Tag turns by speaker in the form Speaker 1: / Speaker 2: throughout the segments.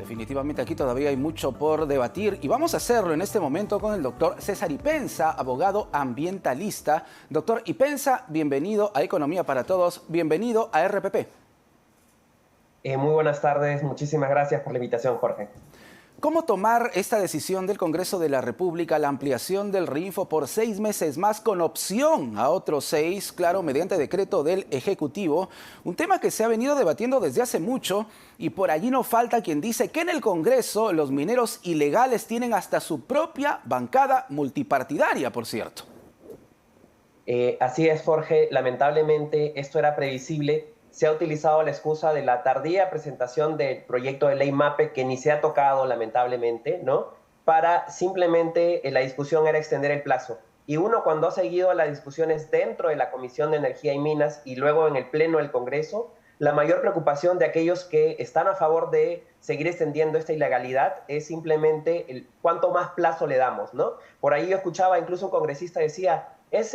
Speaker 1: Definitivamente aquí todavía hay mucho por debatir y vamos a hacerlo en este momento con el doctor César Ipenza, abogado ambientalista. Doctor Ipenza, bienvenido a Economía para Todos, bienvenido a RPP.
Speaker 2: Muy buenas tardes, muchísimas gracias por la invitación, Jorge.
Speaker 1: ¿Cómo tomar esta decisión del Congreso de la República, la ampliación del REINFO por 6 meses más con opción a otros 6, claro, mediante decreto del Ejecutivo? Un tema que se ha venido debatiendo desde hace mucho y por allí no falta quien dice que en el Congreso los mineros ilegales tienen hasta su propia bancada multipartidaria, por cierto.
Speaker 2: Así es, Jorge, lamentablemente esto era previsible. Se ha utilizado la excusa de la tardía presentación del proyecto de ley MAPE, que ni se ha tocado, lamentablemente, ¿no? Para simplemente la discusión era extender el plazo. Y uno, cuando ha seguido las discusiones dentro de la Comisión de Energía y Minas y luego en el Pleno del Congreso, la mayor preocupación de aquellos que están a favor de seguir extendiendo esta ilegalidad es simplemente cuánto más plazo le damos, ¿no? Por ahí yo escuchaba, incluso un congresista decía, es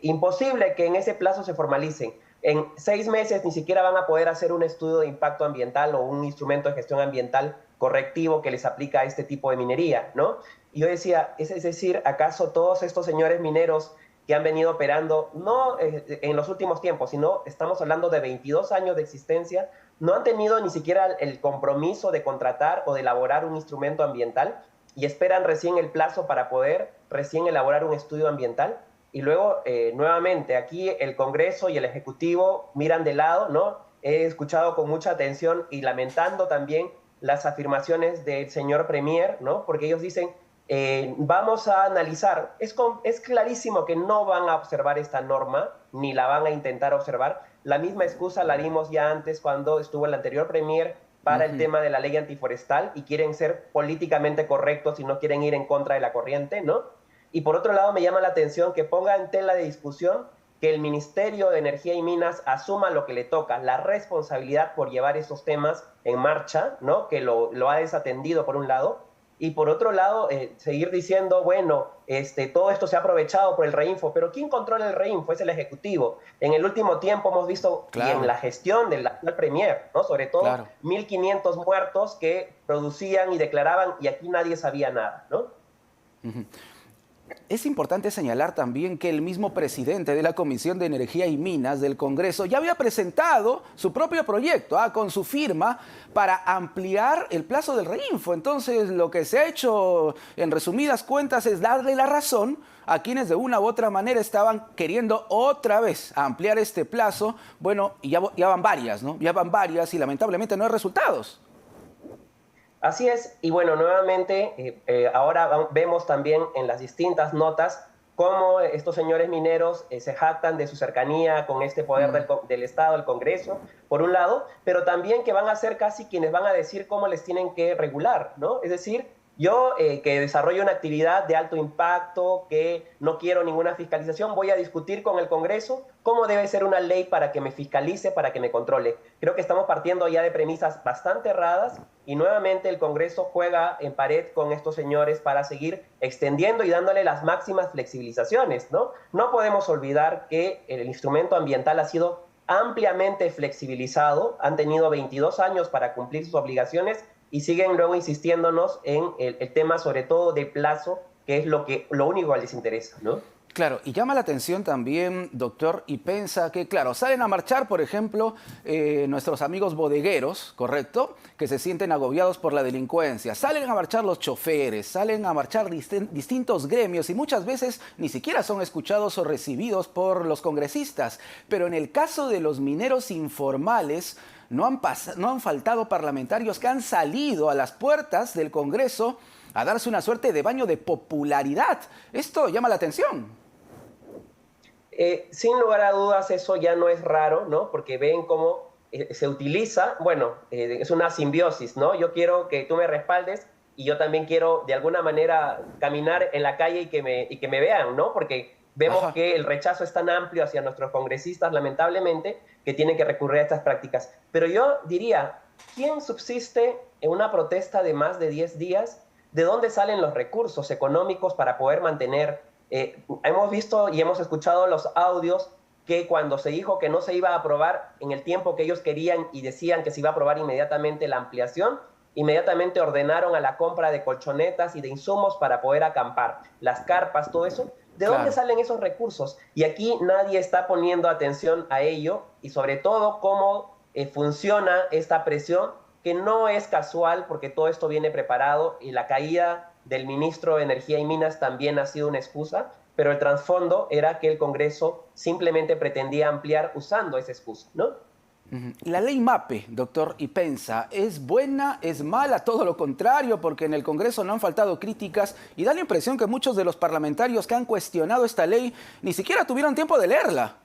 Speaker 2: imposible que en ese plazo se formalicen. En 6 meses ni siquiera van a poder hacer un estudio de impacto ambiental o un instrumento de gestión ambiental correctivo que les aplica a este tipo de minería, ¿no? Y yo decía, es decir, ¿acaso todos estos señores mineros que han venido operando, no en los últimos tiempos, sino estamos hablando de 22 años de existencia, no han tenido ni siquiera el compromiso de contratar o de elaborar un instrumento ambiental y esperan recién el plazo para poder recién elaborar un estudio ambiental? Y luego, nuevamente, aquí el Congreso y el Ejecutivo miran de lado, ¿no? He escuchado con mucha atención y lamentando también las afirmaciones del señor Premier, ¿no? Porque ellos dicen, vamos a analizar. Es clarísimo que no van a observar esta norma, ni la van a intentar observar. La misma excusa la dimos ya antes cuando estuvo el anterior Premier para el tema de la ley antiforestal y quieren ser políticamente correctos y no quieren ir en contra de la corriente, ¿no? Y por otro lado me llama la atención que ponga en tela de discusión que el Ministerio de Energía y Minas asuma lo que le toca, la responsabilidad por llevar estos temas en marcha, ¿no? Que lo ha desatendido por un lado, y por otro lado seguir diciendo, bueno, todo esto se ha aprovechado por el REINFO, pero ¿quién controla el REINFO? Es el Ejecutivo. En el último tiempo hemos visto, claro, y en la gestión del actual Premier, ¿no? Sobre todo, claro, 1.500 muertos que producían y declaraban y aquí nadie sabía nada, ¿no?
Speaker 1: Es importante señalar también que el mismo presidente de la Comisión de Energía y Minas del Congreso ya había presentado su propio proyecto con su firma para ampliar el plazo del REINFO. Entonces, lo que se ha hecho, en resumidas cuentas, es darle la razón a quienes de una u otra manera estaban queriendo otra vez ampliar este plazo. Bueno, y ya van varias, ¿no? Ya van varias y lamentablemente no hay resultados.
Speaker 2: Así es, y bueno, nuevamente ahora vemos también en las distintas notas cómo estos señores mineros se jactan de su cercanía con este poder del Estado, el Congreso, por un lado, pero también que van a ser casi quienes van a decir cómo les tienen que regular, ¿no? Es decir, yo que desarrollo una actividad de alto impacto, que no quiero ninguna fiscalización, voy a discutir con el Congreso cómo debe ser una ley para que me fiscalice, para que me controle. Creo que estamos partiendo ya de premisas bastante erradas y nuevamente el Congreso juega en pared con estos señores para seguir extendiendo y dándole las máximas flexibilizaciones, ¿no? No podemos olvidar que el instrumento ambiental ha sido ampliamente flexibilizado, han tenido 22 años para cumplir sus obligaciones y siguen luego insistiéndonos en el tema sobre todo de plazo, que es lo único que les interesa, ¿no?
Speaker 1: Claro, y llama la atención también, doctor Ipenza, que claro, salen a marchar, por ejemplo, nuestros amigos bodegueros, ¿correcto?, que se sienten agobiados por la delincuencia. Salen a marchar los choferes, salen a marchar distintos gremios y muchas veces ni siquiera son escuchados o recibidos por los congresistas. Pero en el caso de los mineros informales, no han faltado parlamentarios que han salido a las puertas del Congreso a darse una suerte de baño de popularidad. Esto llama la atención.
Speaker 2: Sin lugar a dudas, eso ya no es raro, ¿no? Porque ven cómo se utiliza, bueno, es una simbiosis, ¿no? Yo quiero que tú me respaldes y yo también quiero de alguna manera caminar en la calle y que me vean, ¿no? Porque vemos que el rechazo es tan amplio hacia nuestros congresistas, lamentablemente, que tienen que recurrir a estas prácticas. Pero yo diría, ¿quién subsiste en una protesta de más de 10 días? ¿De dónde salen los recursos económicos para poder mantener? Hemos visto y hemos escuchado los audios que cuando se dijo que no se iba a aprobar en el tiempo que ellos querían y decían que se iba a aprobar inmediatamente la ampliación, inmediatamente ordenaron a la compra de colchonetas y de insumos para poder acampar, las carpas, todo eso. ¿De dónde salen esos recursos? Y aquí nadie está poniendo atención a ello y sobre todo cómo funciona esta presión, que no es casual porque todo esto viene preparado y la caída del ministro de Energía y Minas también ha sido una excusa, pero el trasfondo era que el Congreso simplemente pretendía ampliar usando esa excusa, ¿no?
Speaker 1: La ley MAPE, doctor Ipenza, ¿es buena, es mala? Todo lo contrario, porque en el Congreso no han faltado críticas y da la impresión que muchos de los parlamentarios que han cuestionado esta ley ni siquiera tuvieron tiempo de leerla.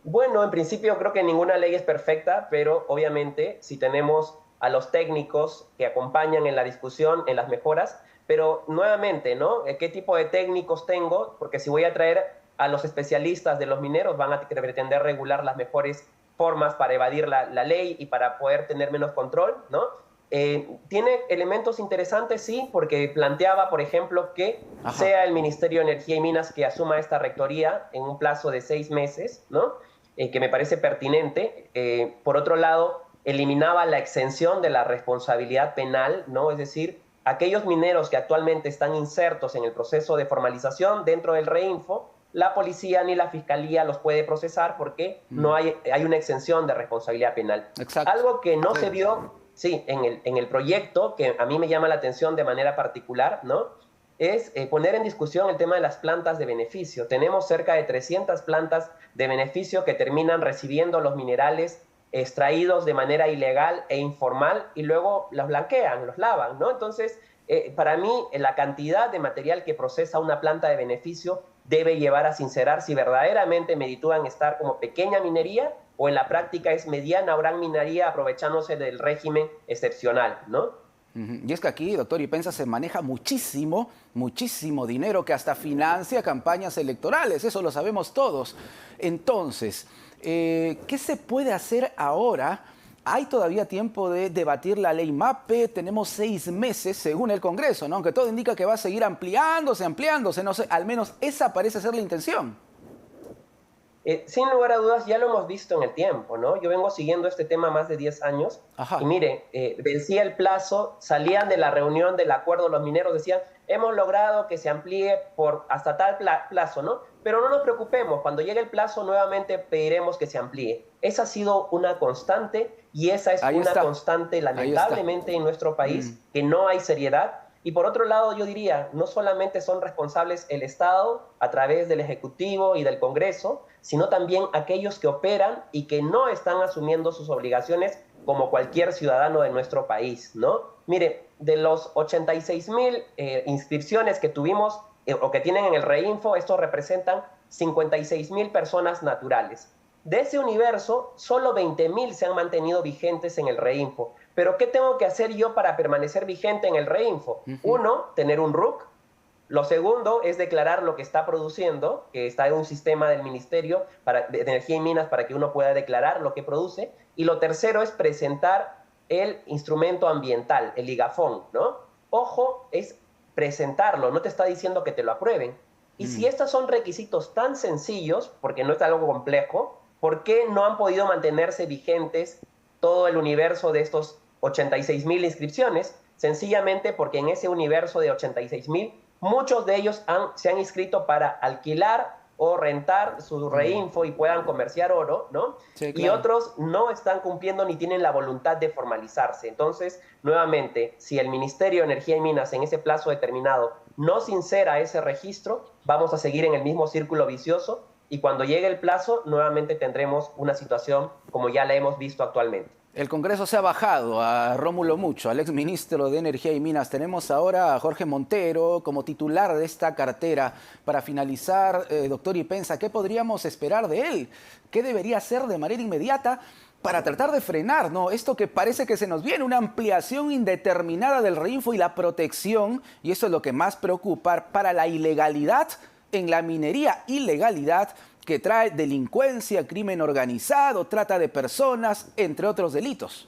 Speaker 2: Bueno, en principio creo que ninguna ley es perfecta, pero obviamente si tenemos a los técnicos que acompañan en la discusión, en las mejoras, pero nuevamente, ¿no? ¿Qué tipo de técnicos tengo? Porque si voy a traer a los especialistas de los mineros, van a pretender regular las mejores formas para evadir la ley y para poder tener menos control, ¿no? Tiene elementos interesantes, sí, porque planteaba, por ejemplo, que sea el Ministerio de Energía y Minas que asuma esta rectoría en un plazo de 6 meses, ¿no? Que me parece pertinente. Por otro lado, eliminaba la exención de la responsabilidad penal, ¿no? Es decir, aquellos mineros que actualmente están insertos en el proceso de formalización dentro del REINFO, la policía ni la fiscalía los puede procesar porque no hay una exención de responsabilidad penal.
Speaker 1: Exacto.
Speaker 2: Algo que no se vio, sí, en el proyecto, que a mí me llama la atención de manera particular, ¿no? Es poner en discusión el tema de las plantas de beneficio. Tenemos cerca de 300 plantas de beneficio que terminan recibiendo los minerales extraídos de manera ilegal e informal y luego los blanquean, los lavan, ¿no? Entonces, para mí, la cantidad de material que procesa una planta de beneficio debe llevar a sincerar si verdaderamente meritúan estar como pequeña minería o en la práctica es mediana o gran minería aprovechándose del régimen excepcional, ¿no?
Speaker 1: Y es que aquí, doctor Ipenza, se maneja muchísimo, muchísimo dinero que hasta financia campañas electorales, eso lo sabemos todos. Entonces, ¿qué se puede hacer ahora? Hay todavía tiempo de debatir la ley MAPE, tenemos 6 meses según el Congreso, ¿no? Aunque todo indica que va a seguir ampliándose, no sé, al menos esa parece ser la intención.
Speaker 2: Sin lugar a dudas, ya lo hemos visto en el tiempo, ¿no? Yo vengo siguiendo este tema más de 10 años. Y mire, vencía el plazo, salían de la reunión del acuerdo los mineros, decían, hemos logrado que se amplíe por hasta tal plazo, ¿no? Pero no nos preocupemos, cuando llegue el plazo nuevamente pediremos que se amplíe. Esa ha sido una constante y esa es una constante lamentablemente en nuestro país, que no hay seriedad. Y por otro lado, yo diría, no solamente son responsables el Estado a través del Ejecutivo y del Congreso, sino también aquellos que operan y que no están asumiendo sus obligaciones como cualquier ciudadano de nuestro país, ¿no? Mire, de los 86,000 inscripciones que tuvimos o que tienen en el REINFO, estos representan 56,000 personas naturales. De ese universo, solo 20,000 se han mantenido vigentes en el REINFO. Pero ¿qué tengo que hacer yo para permanecer vigente en el REINFO? Uno, tener un RUC. Lo segundo es declarar lo que está produciendo, que está en un sistema del Ministerio de Energía y Minas para que uno pueda declarar lo que produce. Y lo tercero es presentar el instrumento ambiental, el IGAFON, ¿no? Ojo, es presentarlo, no te está diciendo que te lo aprueben. Y si estos son requisitos tan sencillos, porque no es algo complejo, ¿por qué no han podido mantenerse vigentes todo el universo de estos 86,000 inscripciones? Sencillamente porque en ese universo de 86,000, muchos de ellos se han inscrito para alquilar o rentar su REINFO y puedan comerciar oro, ¿no? Sí, claro. Y otros no están cumpliendo ni tienen la voluntad de formalizarse. Entonces, nuevamente, si el Ministerio de Energía y Minas en ese plazo determinado no sincera ese registro, vamos a seguir en el mismo círculo vicioso y cuando llegue el plazo, nuevamente tendremos una situación como ya la hemos visto actualmente.
Speaker 1: El Congreso se ha bajado a Rómulo Mucho, al exministro de Energía y Minas. Tenemos ahora a Jorge Montero como titular de esta cartera. Para finalizar, doctor Ipenza, ¿qué podríamos esperar de él? ¿Qué debería hacer de manera inmediata para tratar de frenar, ¿no? Esto que parece que se nos viene, una ampliación indeterminada del REINFO y la protección, y eso es lo que más preocupa, para la ilegalidad en la minería, ilegalidad que trae delincuencia, crimen organizado, trata de personas, entre otros delitos?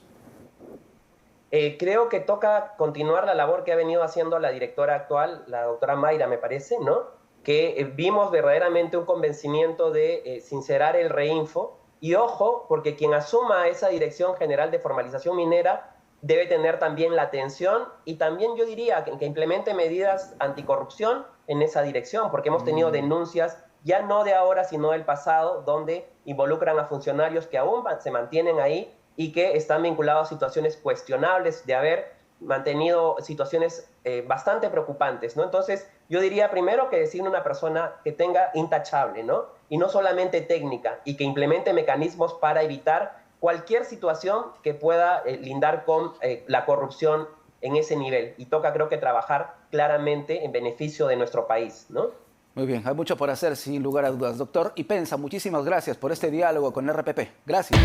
Speaker 2: Creo que toca continuar la labor que ha venido haciendo la directora actual, la doctora Mayra, me parece, ¿no? Que vimos verdaderamente un convencimiento de sincerar el REINFO. Y ojo, porque quien asuma esa Dirección General de Formalización Minera debe tener también la atención y también yo diría que implemente medidas anticorrupción en esa dirección, porque hemos tenido denuncias ya no de ahora, sino del pasado, donde involucran a funcionarios que aún se mantienen ahí y que están vinculados a situaciones cuestionables de haber mantenido situaciones bastante preocupantes, ¿no? Entonces, yo diría primero que designe una persona que tenga intachable, ¿no? Y no solamente técnica, y que implemente mecanismos para evitar cualquier situación que pueda lindar con la corrupción en ese nivel. Y toca, creo que, trabajar claramente en beneficio de nuestro país, ¿no?
Speaker 1: Muy bien, hay mucho por hacer, sin lugar a dudas. Doctor Ipenza, muchísimas gracias por este diálogo con RPP. Gracias.